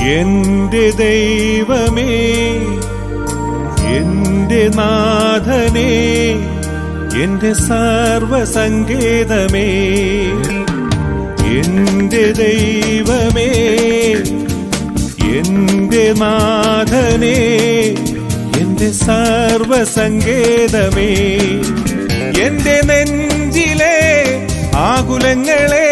എന്റെ ദൈവമേ, എന്റെ നാഥനേ, എന്റെ സർവസങ്കേതമേ. എന്റെ ദൈവമേ, എന്റെ നാഥനേ, എന്റെ സർവസങ്കേതമേ. എന്റെ നെഞ്ചിലെ ആകുലങ്ങളെ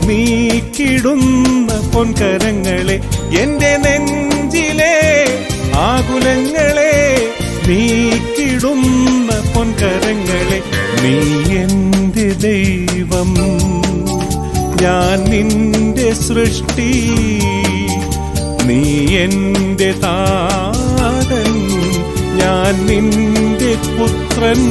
നീക്കിടുന്ന പൊൻകരങ്ങളെ, എന്റെ നെഞ്ചിലെ ആകുലങ്ങളെ നീക്കിടുന്ന പൊൻകരങ്ങളെ. നീ എന്റെ ദൈവം, ഞാൻ നിന്റെ സൃഷ്ടി. നീ എന്റെ താതൻ, ഞാൻ നിന്റെ പുത്രൻ.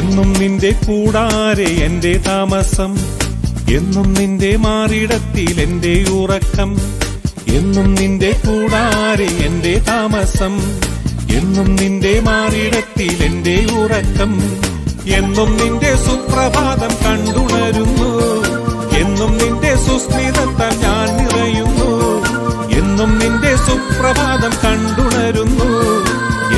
എന്നും നിന്റെ കൂടാരെ എന്റെ താമസം, എന്നും നിന്റെ മാറിടത്തിൽ എന്റെ ഉറക്കം. എന്നും നിന്റെ കൂടാരെ എന്റെ താമസം, എന്നും നിന്റെ മാറിടത്തിൽ എന്റെ ഉറക്കം. എന്നും നിന്റെ സുപ്രഭാതം കണ്ടുണരുന്നു, എന്നും നിന്റെ സുസ്മിതത്താൽ ഞാൻ നിറയുന്നു. എന്നും നിന്റെ സുപ്രഭാതം കണ്ടുണരുന്നു,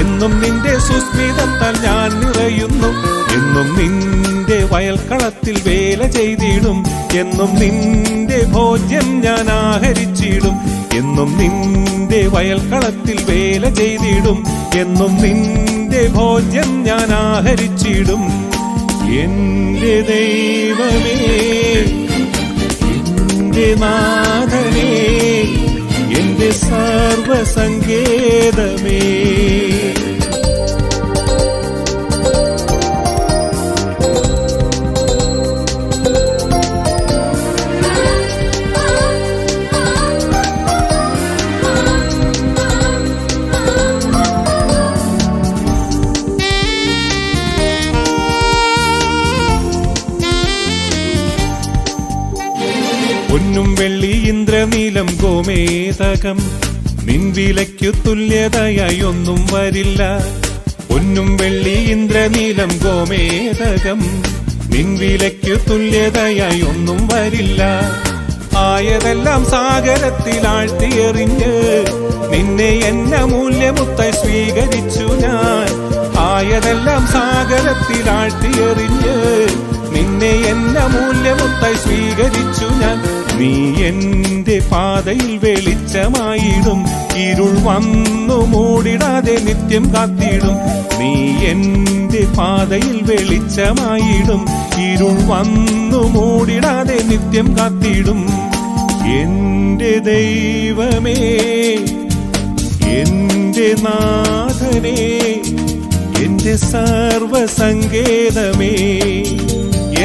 എന്നും നിന്റെ സുസ്മിതത്താൽ ഞാൻ നിറയുന്നു. എന്നും നിന്റെ വയൽക്കളത്തിൽ വേല ചെയ്തിടും, എന്നും നിന്റെ ഭോജ്യം ഞാൻ ആഹരിച്ചിടും. എന്നും നിന്റെ വയൽക്കളത്തിൽ വേല ചെയ്തിടും, എന്നും നിന്റെ ഭോജ്യം ഞാൻ ആഹരിച്ചിടും. എന്റെ ദൈവമേ, എന്റെ നാഥനേ, എന്റെ സർവസങ്കേതമേ. പൊന്നും വെള്ളി ഇന്ദ്രനീലം ഗോമേതകം, നിൻവിലയ്ക്കു തുല്യതയായി ഒന്നും വരില്ല. പൊന്നും വെള്ളി ഇന്ദ്രനീലം ഗോമേതകം, നിൻവിലയ്ക്കു തുല്യതയായി ഒന്നും വരില്ല. ആയതെല്ലാം സാഗരത്തിൽ ആഴ്ത്തിയെറിഞ്ഞ് നിന്നെ എന്ന മൂല്യമുത്തായി സ്വീകരിച്ചു ഞാൻ. ആയതെല്ലാം സാഗരത്തിൽ ആഴ്ത്തിയെറിഞ്ഞ് നിന്നെ എന്ന മൂല്യമുത്തായി സ്വീകരിച്ചു ഞാൻ. നീ എന്റെ പാതയിൽ വെളിച്ചമായിടും, ഇരുൾ വന്നു മൂടിടാതെ നിത്യം കാത്തിടും. നീ എന്റെ പാതയിൽ വെളിച്ചമായിടും, ഇരുൾ വന്നു മൂടിടാതെ നിത്യം കാത്തിടും. എന്റെ ദൈവമേ, എന്റെ നാഥനേ, എന്റെ സർവസങ്കേതമേ.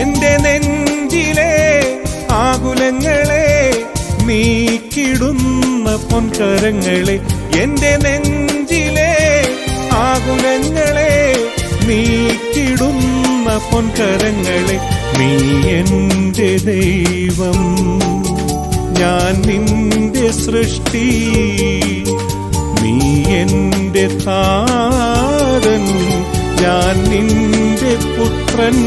എന്റെ നെഞ്ചിലെ ആകുലങ്ങളെ നീക്കിടുന്ന പൊൻകരങ്ങളെ, എന്റെ നെഞ്ചിലെ ആകുലങ്ങളെ നീക്കിടുന്ന പൊൻകരങ്ങളെ. നീ എന്റെ ദൈവം, ഞാൻ നിന്റെ സൃഷ്ടി. നീ എന്റെ താതൻ, ഞാൻ നിന്റെ പുത്രൻ.